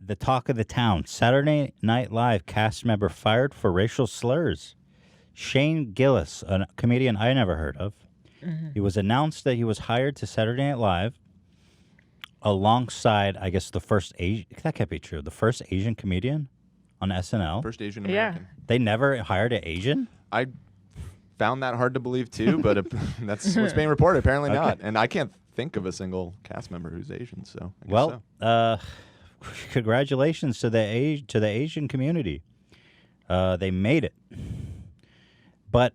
the talk of the town. Saturday Night Live cast member fired for racial slurs. Shane Gillis, a comedian I never heard of. It was announced that he was hired to Saturday Night Live alongside, I guess, the first Asian. That can't be true. The first Asian comedian on SNL. First Asian American. They never hired an Asian? I found that hard to believe too, but that's what's being reported. Apparently not. And I can't think of a single cast member who's Asian. So I guess so. Congratulations to the Asian community. They made it. But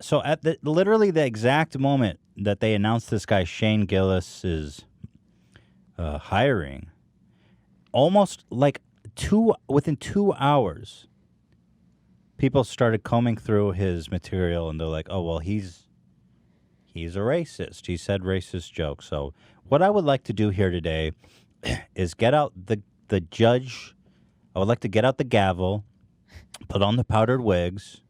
so at literally the exact moment that they announced this guy Shane Gillis is hiring, almost like within 2 hours, people started combing through his material and they're like, "Oh well, he's a racist. He said racist jokes." So what I would like to do here today is get out the judge. I would like to get out the gavel, put on the powdered wigs,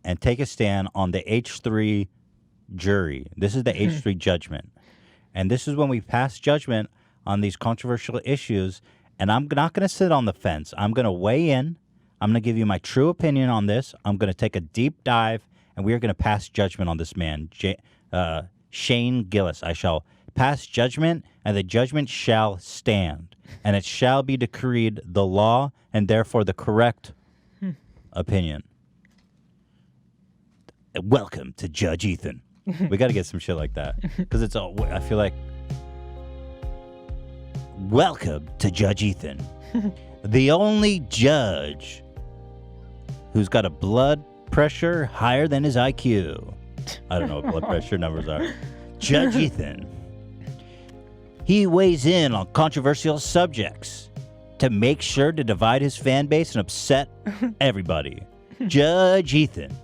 and take a stand on the H3 jury. This is the H3 judgment. And this is when we pass judgment on these controversial issues. And I'm not going to sit on the fence. I'm going to weigh in. I'm going to give you my true opinion on this. I'm going to take a deep dive, and we are going to pass judgment on this man, Shane Gillis. I shall pass judgment, and the judgment shall stand. And it shall be decreed the law, and therefore the correct opinion. Welcome to Judge Ethan. We got to get some shit like that. Because it's all, I feel like, welcome to Judge Ethan. The only judge who's got a blood pressure higher than his IQ. I don't know what blood pressure numbers are. Judge Ethan. He weighs in on controversial subjects to make sure to divide his fan base and upset everybody. Judge Ethan.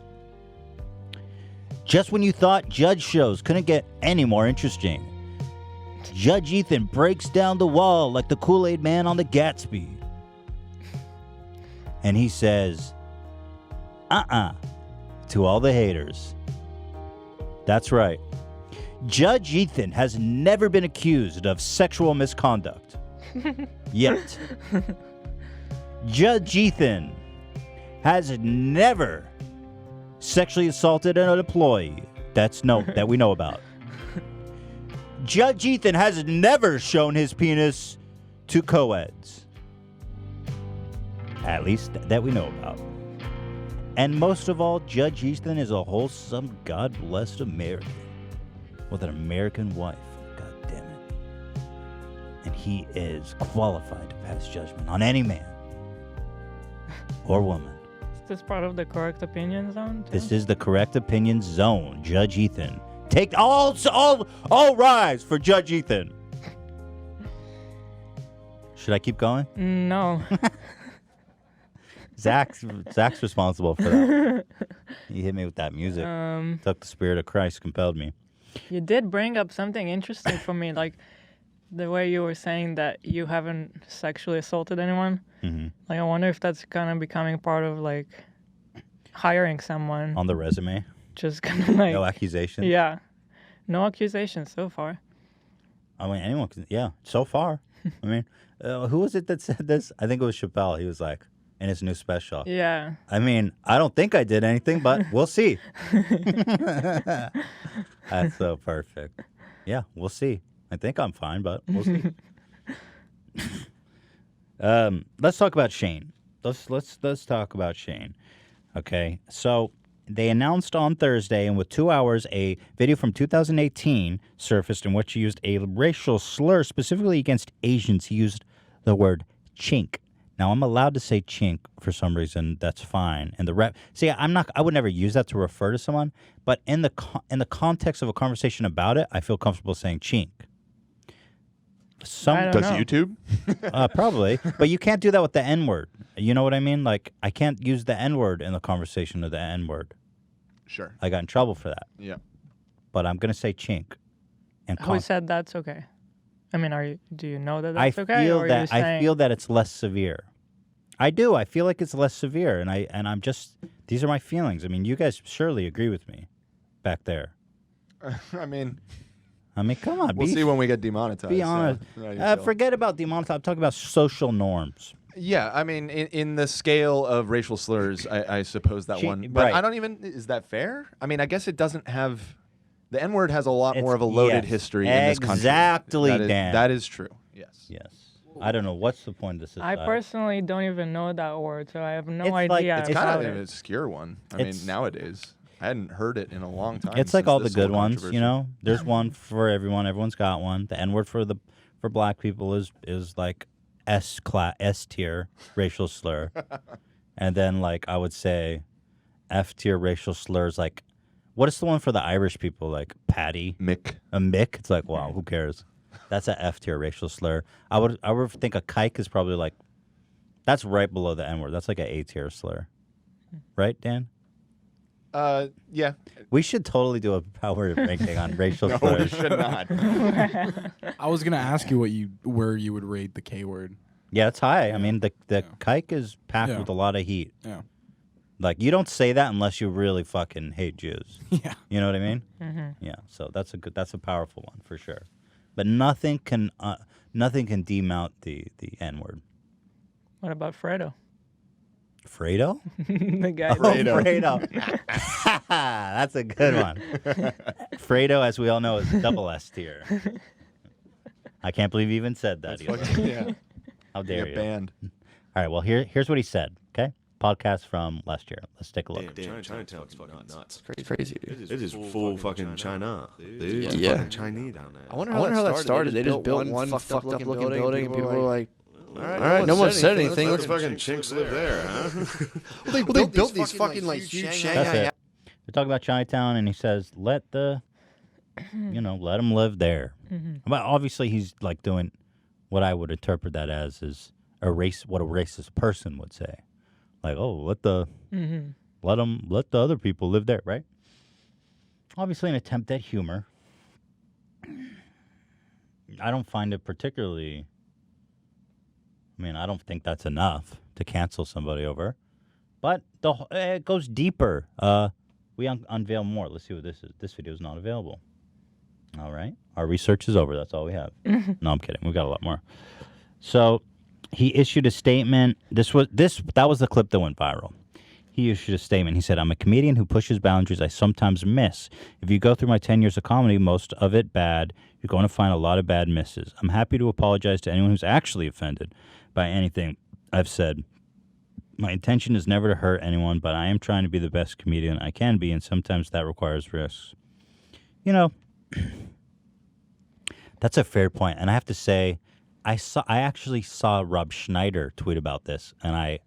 Just when you thought judge shows couldn't get any more interesting, Judge Ethan breaks down the wall like the Kool-Aid man on the Gatsby. And he says, to all the haters. That's right. Judge Ethan has never been accused of sexual misconduct. Yet. Judge Ethan has never sexually assaulted an employee that we know about. Judge Ethan has never shown his penis to co-eds. At least that we know about. And most of all, Judge Ethan is a wholesome, God-blessed American with an American wife. God damn it. And he is qualified to pass judgment on any man or woman. Is this part of the correct opinion zone, too? This is the correct opinion zone, Judge Ethan. Take all rise for Judge Ethan. Should I keep going? No. Zach's responsible for that. He hit me with that music. Took the Spirit of Christ, compelled me. You did bring up something interesting for me, like the way you were saying that you haven't sexually assaulted anyone. Mm-hmm. Like, I wonder if that's kind of becoming part of, like, hiring someone. On the resume? Just kind of like... No accusations? Yeah. No accusations so far. I mean, anyone can... Yeah, so far. I mean, who was it that said this? I think it was Chappelle. He was like, in his new special. Yeah. I mean, I don't think I did anything, but we'll see. That's so perfect. Yeah, we'll see. I think I'm fine, but we'll see. Let's talk about Shane. Let's talk about Shane. Okay, so they announced on Thursday, and with 2 hours, a video from 2018 surfaced in which he used a racial slur specifically against Asians. He used the word chink. Now, I'm allowed to say chink for some reason. That's fine. And I would never use that to refer to someone, but in the context of a conversation about it, I feel comfortable saying chink. Does YouTube? Probably. But you can't do that with the N-word. You know what I mean? Like, I can't use the N-word in the conversation of the N-word. Sure. I got in trouble for that. Yeah. But I'm going to say chink. And Who said that's okay? I mean, do you know that that's okay? I feel that it's less severe. I do. I feel like it's less severe, and I'm just, these are my feelings. I mean, you guys surely agree with me back there. I mean, I mean, come on. We'll see when we get demonetized. Be honest. Forget about demonetized. I'm talking about social norms. Yeah, I mean, in the scale of racial slurs, I suppose that one. But right. I don't even. Is that fair? I mean, I guess it doesn't have. The N-word has a lot more of a loaded history in this country. Exactly, Dan. That is true. Yes. Yes. I don't know. What's the point of this? I personally don't even know that word, so I have no It's idea. like- It's kind about of an it. obscure one. I mean, nowadays. I hadn't heard it in a long time. It's like since all the this good whole ones, controversy. you know. There's one for everyone. Everyone's got one. The N word for black people is like S tier racial slur, and then like I would say F tier racial slurs. Like, what is the one for the Irish people? Like Paddy, Mick. a Mick. It's like, wow, who cares? That's a F tier racial slur. I would think a kike is probably like that's right below the N word. That's like an A tier slur, right, Dan? Yeah. We should totally do a power ranking on racial No, slurs. we should not. I was gonna ask you where you would rate the K word. Yeah, it's high. I mean, the kike is packed Yeah. with a lot of heat. Yeah. Like, you don't say that unless you really fucking hate Jews. Yeah. You know what I mean? Mm-hmm. Yeah. So that's a powerful one for sure. But nothing can demount the N word. What about Fredo? Fredo? The guy. Fredo. That's a good one. Fredo, as we all know, is double S tier. I can't believe you even said that. Yeah. How dare you? Banned. All right, well, here's what he said, okay? Podcast from last year. Let's take a look. Damn, Chinatown's fucking nuts. Crazy, dude. It is full fucking China, dude. It's Yeah. fucking Chinese down there. I wonder how that started. They just built one fucked up looking building, and people were like, all right, no one said anything. Let the fucking chinks live there, huh? Well, they built these fucking like huge Shanghai. That's it. They talk about Chinatown, and he says, let them live there. But obviously, he's like doing what I would interpret that as is what a racist person would say. Like, oh, let the other people live there, right? Obviously, an attempt at humor. I don't find it particularly. I mean, I don't think that's enough to cancel somebody over, but it goes deeper. We unveil more. Let's see what this is. This video is not available. All right, our research is over. That's all we have. No, I'm kidding. We got a lot more. So he issued a statement. That was the clip that went viral. He issued a statement. He said, I'm a comedian who pushes boundaries I sometimes miss. If you go through my 10 years of comedy, most of it bad, you're going to find a lot of bad misses. I'm happy to apologize to anyone who's actually offended by anything I've said. My intention is never to hurt anyone, but I am trying to be the best comedian I can be, and sometimes that requires risks. You know, that's a fair point. And I have to say, I actually saw Rob Schneider tweet about this, and I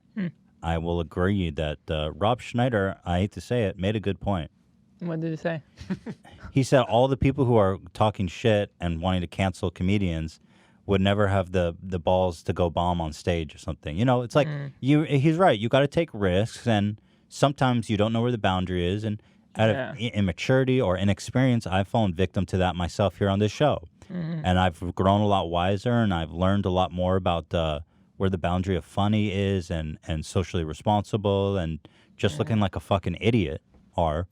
will agree that Rob Schneider, I hate to say it, made a good point. What did he say? He said all the people who are talking shit and wanting to cancel comedians would never have the balls to go bomb on stage or something. You know, it's like he's right. You got to take risks, and sometimes you don't know where the boundary is. And out of immaturity or inexperience, I've fallen victim to that myself here on this show. And I've grown a lot wiser, and I've learned a lot more about where the boundary of funny is and socially responsible and just looking like a fucking idiot are.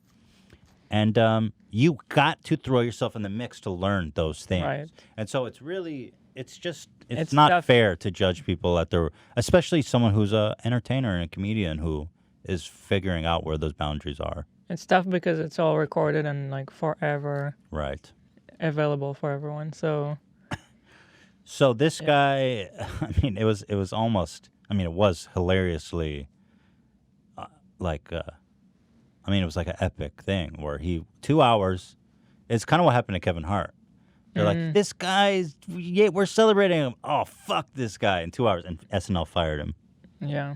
And you got to throw yourself in the mix to learn those things. Right. And so it's really, it's not fair to judge people at their, especially someone who's an entertainer and a comedian who is figuring out where those boundaries are. It's tough because it's all recorded and like forever Right. available for everyone. So this guy, I mean, it was almost, I mean, it was hilariously it was like an epic thing where 2 hours, it's kind of what happened to Kevin Hart. They're like, this guy's, we're celebrating him. Oh, fuck this guy in 2 hours. And SNL fired him. yeah.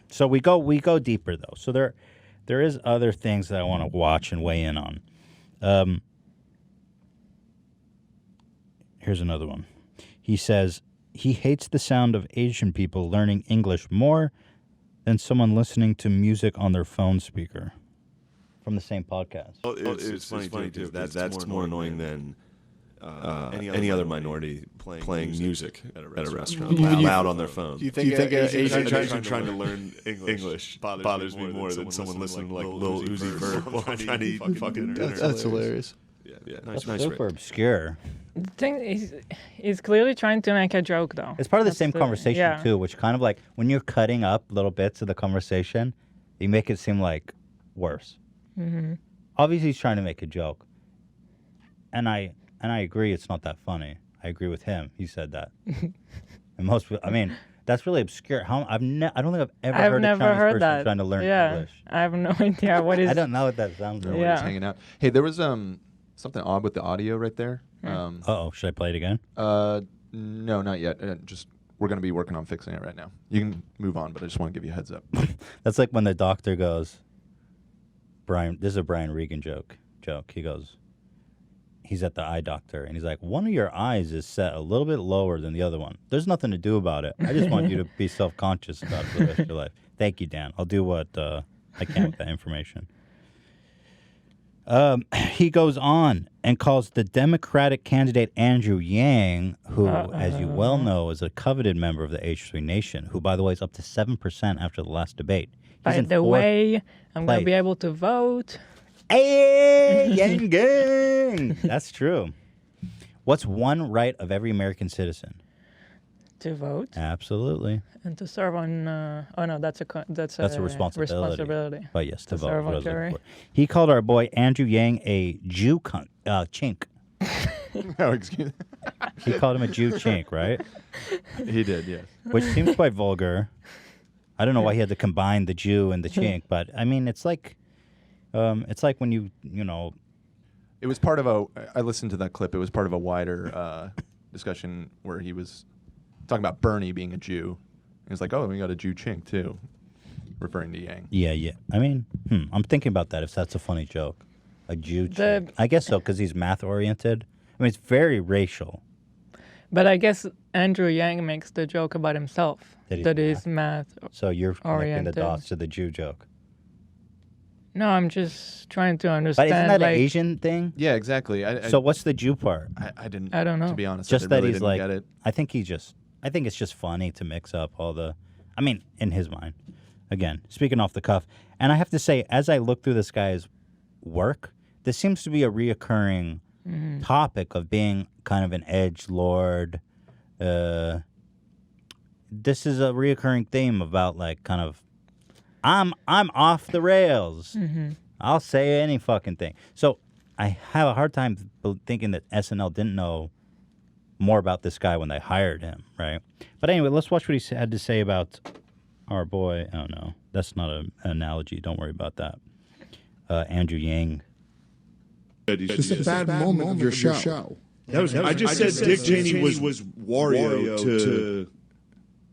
So we go deeper though. So there is other things that I want to watch and weigh in on. Here's another one. He says he hates the sound of Asian people learning English more than someone listening to music on their phone speaker. From the same podcast. It's funny too. That's more annoying than any other minority playing music at a restaurant loud on their phone. Do you think Asian trying to learn English bothers me more than someone listening to like Lil Uzi Vert while trying to eat fucking dinner? That's hilarious. Yeah. That's Nice super ring. obscure. The thing he's clearly trying to make a joke though. It's part of the That's same conversation yeah. too, which kind of like when you're cutting up little bits of the conversation, you make it seem like worse. Mm-hmm. Obviously, he's trying to make a joke, and I agree it's not that funny. I agree with him. He said that. And most, I mean, that's really obscure. I don't think I've ever heard a Chinese person that. trying to learn yeah. English. I have no idea what is. I don't know what that sounds like. We're just hanging out. Hey, there was something odd with the audio right there. Uh-oh, should I play it again? No, not yet. Just we're going to be working on fixing it right now. You can move on, but I just want to give you a heads up. That's like when the doctor goes, Brian, this is a Brian Regan joke. He goes, he's at the eye doctor, and he's like, one of your eyes is set a little bit lower than the other one. There's nothing to do about it. I just want you to be self-conscious about it for the rest of your life. Thank you, Dan. I'll do what I can with that information. He goes on and calls the Democratic candidate Andrew Yang, who, as you well know, is a coveted member of the H3 Nation, who, by the way, is up to 7% after the last debate. By the way, I'm going to be able to vote. Hey, Yang Gang! That's true. What's one right of every American citizen? To vote. Absolutely. And to serve on. Oh no, that's a responsibility. But yes, to vote. serve What I on was looking jury. for. He called our boy Andrew Yang a Jew chink. Oh, excuse me. He called him a Jew chink, right? He did, yes. Which seems quite vulgar. I don't know why he had to combine the Jew and the chink, but I mean, it's like when you know. It was part of I listened to that clip. It was part of a wider discussion where he was talking about Bernie being a Jew. He was like, oh, we got a Jew chink, too, referring to Yang. Yeah. I mean, I'm thinking about that, if that's a funny joke. A Jew chink. I guess so, because he's math-oriented. I mean, it's very racial. But I guess Andrew Yang makes the joke about himself. That he's math. So you're connecting oriented. the dots to the Jew joke. No, I'm just trying to understand. But isn't that like, an Asian thing? Yeah, exactly. So what's the Jew part? I didn't. I don't know. To be honest, Just I that really he's didn't like. get it. I think it's just funny to mix up all the. I mean, in his mind, again, speaking off the cuff, and I have to say, as I look through this guy's work, this seems to be a reoccurring topic of being kind of an edgelord. This is a reoccurring theme about like kind of. I'm off the rails. I'll say any fucking thing. So I have a hard time thinking that SNL didn't know more about this guy when they hired him, right? But anyway, let's watch what he had to say about our boy. Oh no, that's not an analogy. Don't worry about that. Andrew Yang. It's a bad moment of your show. I just said Dick Cheney was Wario to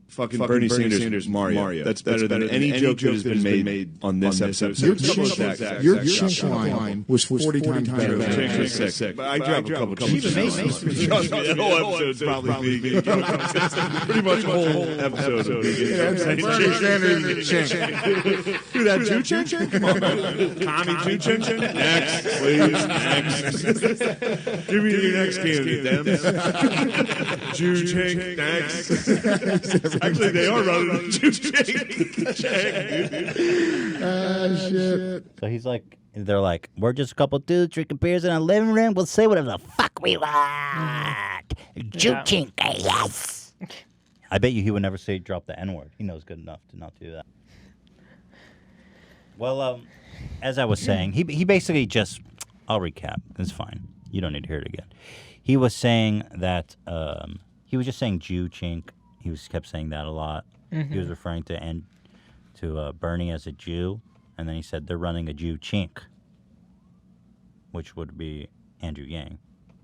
fucking Bernie Sanders Mario. That's better than any joke that has been made on this episode. Your chink line was 40 times better than Chink was sick. But I dropped a couple chinks. Trust me, that whole episode's probably being pretty much the whole episode of Bernie Sanders chink. Do that Jew chink? Come on. Tommy Jew chink? Next, please. Next. Give me your next candidate, then. Jew chink. Next. Actually, they are running on Jew chink. Shit. So he's like, they're like, we're just a couple dudes drinking beers in a living room. We'll say whatever the fuck we want. Jew chink, yes. I bet you he would never say drop the N-word. He knows good enough to not do that. Well, as I was saying, he basically just, I'll recap. It's fine. You don't need to hear it again. He was saying that, he was just saying Jew chink. He kept saying that a lot. He was referring to Bernie as a Jew, and then he said they're running a Jew chink, which would be Andrew Yang,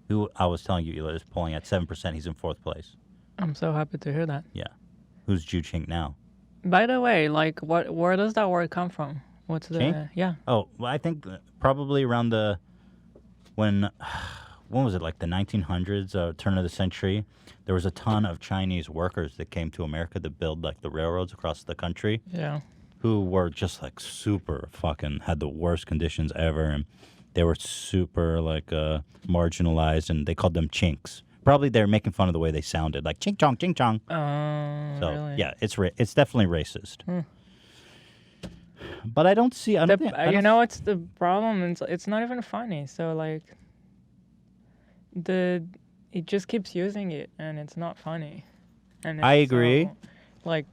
who I was telling you, Eli, is polling at 7%. He's in 4th place. I'm so happy to hear that. Yeah. Who's Jew chink now? By the way, like, where does that word come from? What's the Chink? Yeah? Oh, well, I think probably around when was it, like the 1900s, turn of the century? There was a ton of Chinese workers that came to America to build like the railroads across the country. Yeah. Who were just like super fucking had the worst conditions ever, and they were super like marginalized, and they called them chinks. Probably they're making fun of the way they sounded, like ching chong, ching chong. So really? yeah, it's definitely racist. But I don't see. You know what's the problem? It's not even funny. So like, he just keeps using it, and it's not funny. And I agree. So, like,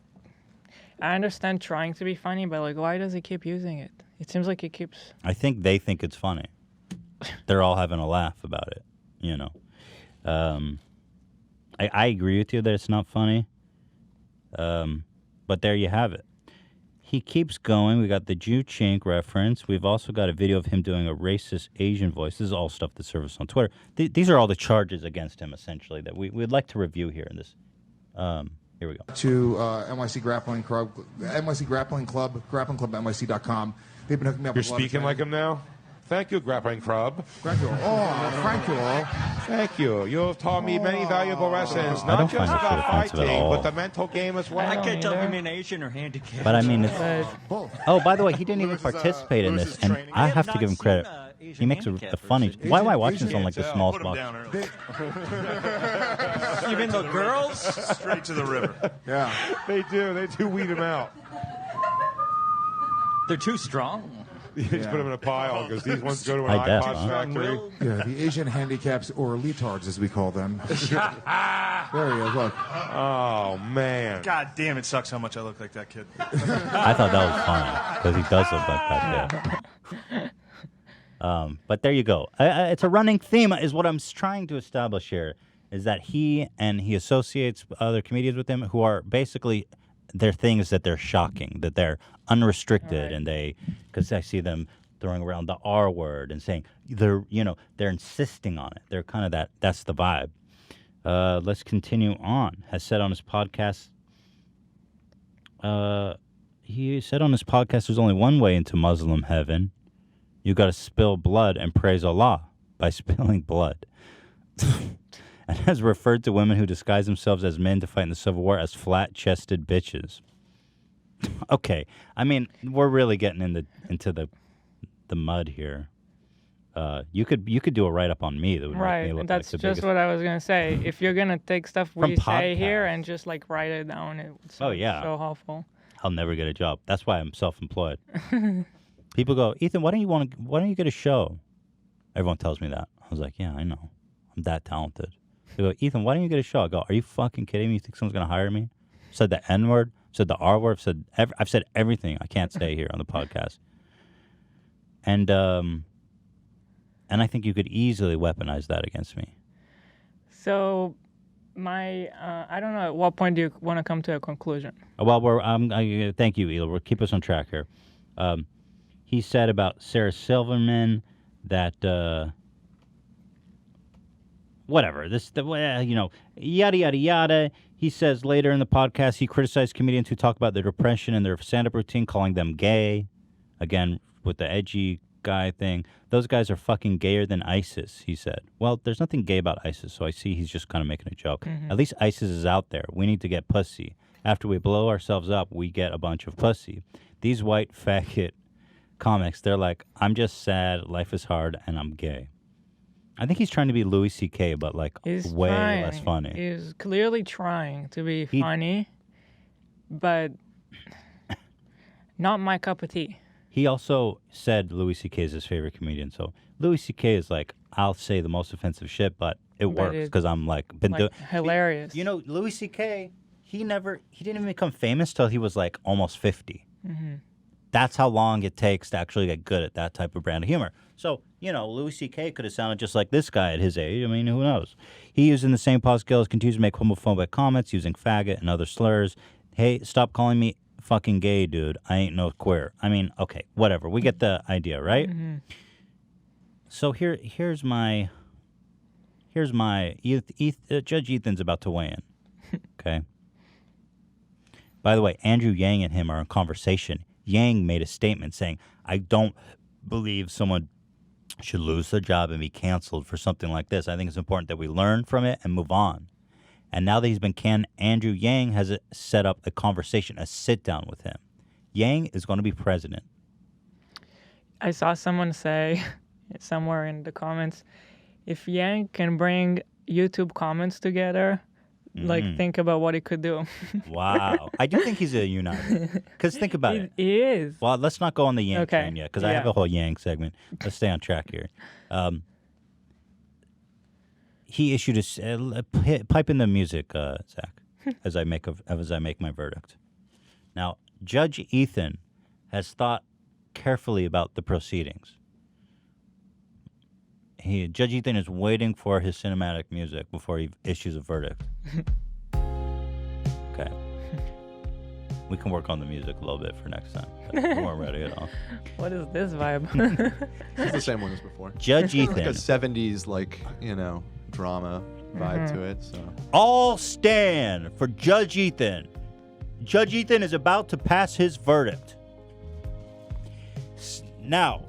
I understand trying to be funny, but like, why does he keep using it? It seems like he keeps. I think they think it's funny. They're all having a laugh about it, you know. I agree with you that it's not funny. But there you have it. He keeps going. We got the Jew Chink reference. We've also got a video of him doing a racist Asian voice. This is all stuff that surfaced on Twitter. These are all the charges against him, essentially, that we'd like to review here in this. Here we go. To NYC Grappling Club, grapplingclub@nyc.com. They've been hooking me up. You're with a lot of speaking like him now? Thank you, Grappling Club. Thank you. Oh, thank you all. Thank you. You have taught me many valuable lessons, I not don't just find this shit about offensive at fighting, all. but the mental game as well. I can't tell if you mean Asian or handicapped. But I mean, it's... Oh, by the way, he didn't even participate in this, and I have to give him credit. He makes a funny... Why am I watching this on like the small spot? You mean the girls? Straight to the river. Yeah. They do weed him out. They're too strong. You just put them in a pile because these ones go to an I guess, iPod huh? factory. Yeah, the Asian handicaps, or leotards as we call them. There he is, look. Oh, man. God damn, it sucks how much I look like that kid. I thought that was funny, because he does look like that, yeah. But there you go. It's a running theme, is what I'm trying to establish here, is that he associates other comedians with him who are basically... Their thing is that they're shocking, that they're unrestricted, and because I see them throwing around the R word and saying they're insisting on it. They're kind of that's the vibe. Let's continue on. Has said on his podcast, there's only one way into Muslim heaven. You got to spill blood and praise Allah by spilling blood. And has referred to women who disguise themselves as men to fight in the Civil War as flat-chested bitches. Okay, I mean, we're really getting into the mud here. You could do a write-up on me that would make me look That's like the just biggest... what I was gonna say. If you're gonna take stuff we From say here podcasts. and just like write it down, it's Oh, yeah. so helpful. I'll never get a job. That's why I'm self-employed. People go, Ethan, why don't you get a show? Everyone tells me that. I was like, yeah, I know. I'm that talented. They go, Ethan, why don't you get a show? I go, are you fucking kidding me? You think someone's going to hire me? Said the N word, said the R word, I've said everything I can't say here on the podcast. And I think you could easily weaponize that against me. So, I don't know. At what point do you want to come to a conclusion? Well, thank you, Ela. We'll keep us on track here. He said about Sarah Silverman that. Whatever, yada, yada, yada. He says later in the podcast he criticized comedians who talk about their depression and their stand-up routine, calling them gay. Again, with the edgy guy thing. Those guys are fucking gayer than ISIS, he said. Well, there's nothing gay about ISIS, so I see he's just kind of making a joke. Mm-hmm. At least ISIS is out there. We need to get pussy. After we blow ourselves up, we get a bunch of pussy. These white faggot comics, they're like, I'm just sad, life is hard, and I'm gay. I think he's trying to be Louis C.K., but less funny. He's clearly trying to be funny, but not my cup of tea. He also said Louis C.K. is his favorite comedian. So Louis C.K. is like, I'll say the most offensive shit, but it works because I'm hilarious. You know, Louis C.K., he didn't even become famous till he was like almost 50. Mm-hmm. That's how long it takes to actually get good at that type of brand of humor. So, Louis C.K. could have sounded just like this guy at his age. I mean, who knows? He used in the same pause skills, continues to make homophobic comments using faggot and other slurs. Hey, stop calling me fucking gay, dude. I ain't no queer. I mean, okay, whatever. We get the idea, right? Mm-hmm. So here's my Judge Ethan's about to weigh in. Okay. By the way, Andrew Yang and him are in conversation. Yang made a statement saying, I don't believe someone should lose their job and be canceled for something like this. I think it's important that we learn from it and move on. And now that he's been canned, Andrew Yang has set up a conversation, a sit-down with him. Yang is going to be president. I saw someone say somewhere in the comments, if Yang can bring YouTube comments together, think about what he could do. Wow. I do think he's a uniter. Because think about it. He is. Well, let's not go on the Yang train yet, because I have a whole Yang segment. Let's stay on track here. he issued pipe in the music, Zach, as I make my verdict. Now, Judge Ethan has thought carefully about the proceedings. Judge Ethan is waiting for his cinematic music before he issues a verdict. Okay. We can work on the music a little bit for next time. We weren't ready at all. What is this vibe? It's the same one as before. Judge Ethan. Like a 70s, drama vibe to it. So all stand for Judge Ethan. Judge Ethan is about to pass his verdict. Now,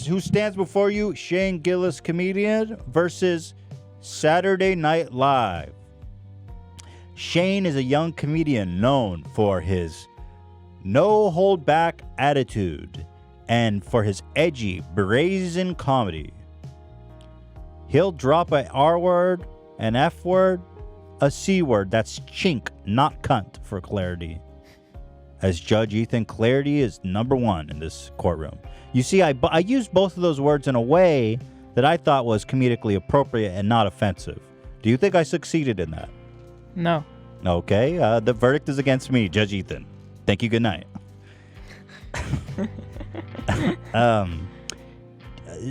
who stands before you? Shane Gillis, comedian, versus Saturday Night Live. Shane is a young comedian known for his no-hold-back attitude and for his edgy, brazen comedy. He'll drop a R word, an F word, a C word. That's chink, not cunt, for clarity. As Judge Ethan, clarity is number one in this courtroom. You see, I used both of those words in a way that I thought was comedically appropriate and not offensive. Do you think I succeeded in that? No. Okay, the verdict is against me, Judge Ethan. Thank you, good night.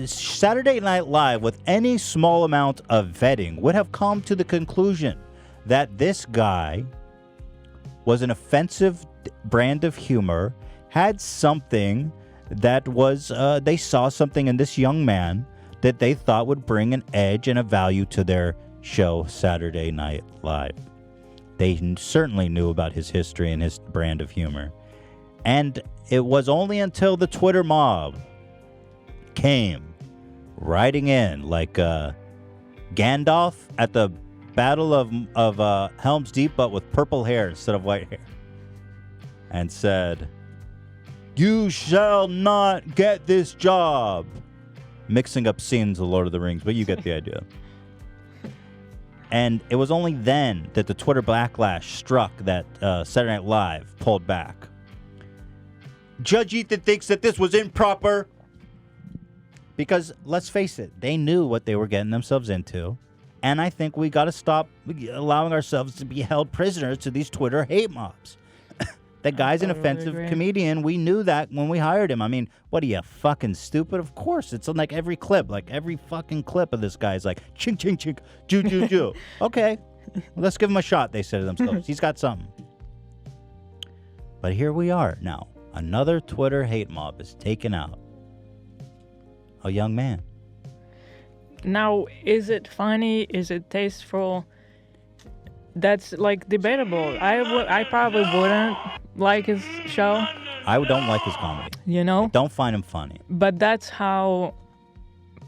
Saturday Night Live, with any small amount of vetting, would have come to the conclusion that this guy was an offensive brand of humor, had something that was, they saw something in this young man that they thought would bring an edge and a value to their show, Saturday Night Live. They certainly knew about his history and his brand of humor. And it was only until the Twitter mob came riding in like Gandalf at the Battle of Helm's Deep, but with purple hair instead of white hair, and said, "You shall not get this job." Mixing up scenes of Lord of the Rings, but you get the idea. And it was only then that the Twitter backlash struck that Saturday Night Live pulled back. Judge Ethan thinks that this was improper because, let's face it, they knew what they were getting themselves into. And I think we got to stop allowing ourselves to be held prisoners to these Twitter hate mobs. That guy's an offensive comedian. We knew that when we hired him. I mean, what are you, fucking stupid? Of course. It's on like every clip. Like every fucking clip of this guy's like, chink, chink, chink, ju, ju, ju. Okay, let's give him a shot, they said to themselves. He's got something. But here we are now. Another Twitter hate mob is taken out. A young man. Now, is it funny? Is it tasteful? That's like debatable. I probably wouldn't like his show. I don't like his comedy. You know? I don't find him funny. But that's how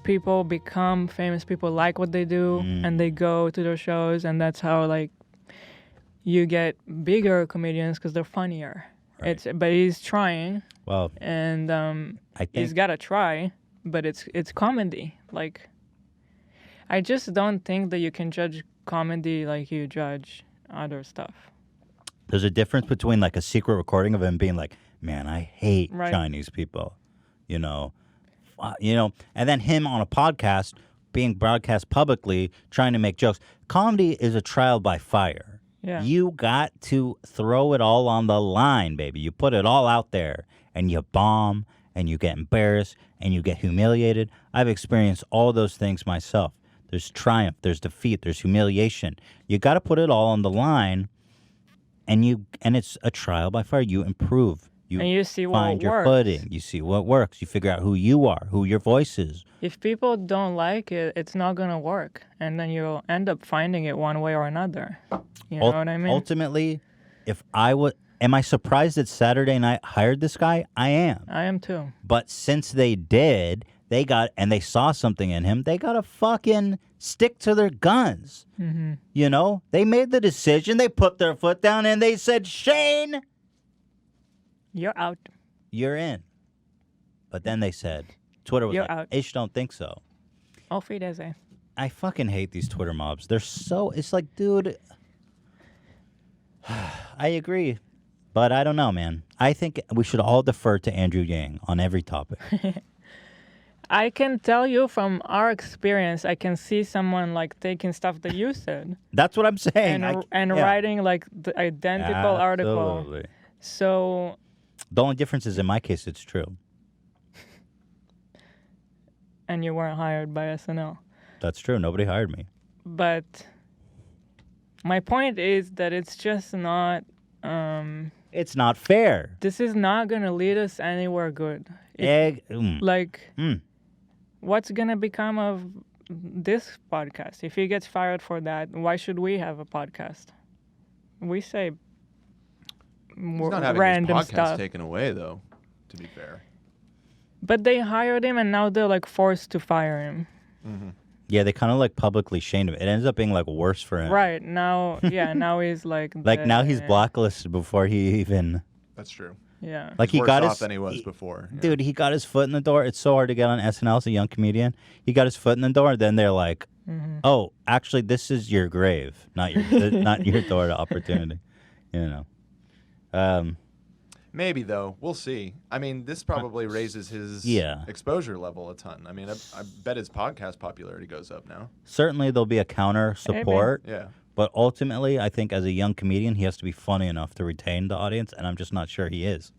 people become famous. People like what they do and they go to their shows, and that's how like you get bigger comedians because they're funnier. Right. But he's trying. Well, and he's got to try, but it's comedy. Like, I just don't think that you can judge comedy like you judge other stuff. There's a difference between like a secret recording of him being like, "Man, I hate Chinese people," you know, and then him on a podcast being broadcast publicly trying to make jokes. Comedy is a trial by fire. Yeah. You got to throw it all on the line, baby. You put it all out there, and you bomb, and you get embarrassed, and you get humiliated. I've experienced all those things myself. There's triumph, there's defeat, there's humiliation. You got to put it all on the line, and it's a trial by fire. You improve. You see what find your works. footing. You see what works. You figure out who you are, who your voice is. If people don't like it, it's not going to work. And then you'll end up finding it one way or another. You know what I mean? Ultimately, am I surprised that Saturday Night hired this guy? I am. I am too. But since they did, they saw something in him, they got to fucking stick to their guns. Mm-hmm. You know? They made the decision. They put their foot down and they said, "Shane, you're out. You're in." But then they said, Twitter was You're like, out. "Ish, don't think so." Auf Wiedersehen. I fucking hate these Twitter mobs. It's like, dude, I agree. But I don't know, man. I think we should all defer to Andrew Yang on every topic. I can tell you from our experience, I can see someone like taking stuff that you said That's what I'm saying. and writing like the identical article. Absolutely. So The only difference is in my case, it's true. and you weren't hired by SNL. That's true. Nobody hired me. But my point is that it's just not. It's not fair. This is not gonna lead us anywhere good. What's gonna become of this podcast if he gets fired for that? Why should we have a podcast? We say He's not having random his podcast stuff. taken away, though. To be fair. But they hired him, and now they're like forced to fire him. Mm-hmm. Yeah, they kind of like publicly shamed him. It ends up being like worse for him. Right now, now he's like. Like now he's blacklisted before he even. That's true. Yeah. Like He's he got worse his off than he was before. Yeah. Dude, he got his foot in the door. It's so hard to get on SNL as a young comedian. He got his foot in the door, then they're like, "Oh, actually, this is your grave, not your not your door to opportunity." You know. Maybe though, we'll see. I mean, this probably raises his exposure level a ton. I mean, I bet his podcast popularity goes up now. Certainly, there'll be a counter support. Yeah. But ultimately, I think as a young comedian, he has to be funny enough to retain the audience, and I'm just not sure he is.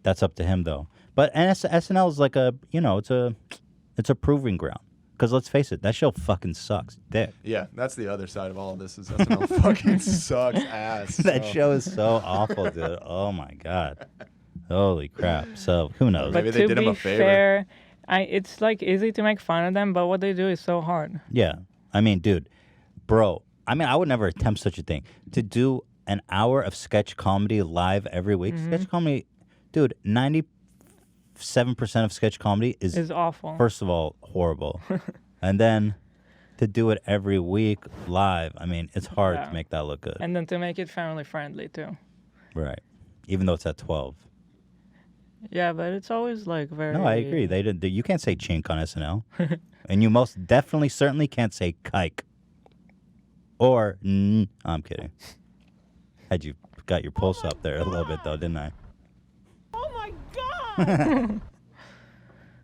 That's up to him, though. But SNL is like it's a proving ground. Because let's face it, that show fucking sucks dick. Yeah, that's the other side of all of this is SNL fucking sucks ass. That show is so awful, dude. Oh my god. Holy crap. So who knows? But Maybe they did him a favor. Fair, it's like easy to make fun of them, but what they do is so hard. Yeah. I mean, dude, bro. I mean, I would never attempt such a thing. To do an hour of sketch comedy live every week. Sketch comedy, dude, 97% of sketch comedy is awful. First of all, horrible. And then to do it every week live, I mean, it's hard to make that look good. And then to make it family friendly too. Right. Even though it's at 12. Yeah, but it's always like very. No, I agree. You can't say chink on SNL. And you most definitely, certainly can't say kike. Or, I'm kidding. Had you got your pulse up there a little bit, though, didn't I? Oh my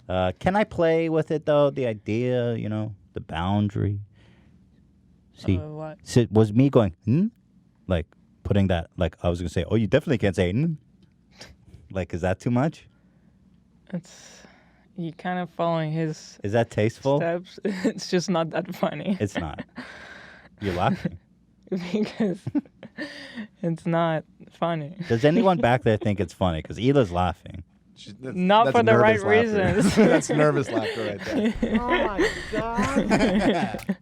God! Can I play with it, though? The idea, the boundary? See, what? So it was me going, like putting that, like I was going to say, oh, you definitely can't say, Like, is that too much? You kind of following his. Is that tasteful? Steps. It's just not that funny. It's not. You're laughing. Because it's not funny. Does anyone back there think it's funny? Because Hila's laughing. Not for the right laughter. reasons. That's nervous laughter right there. Oh my God.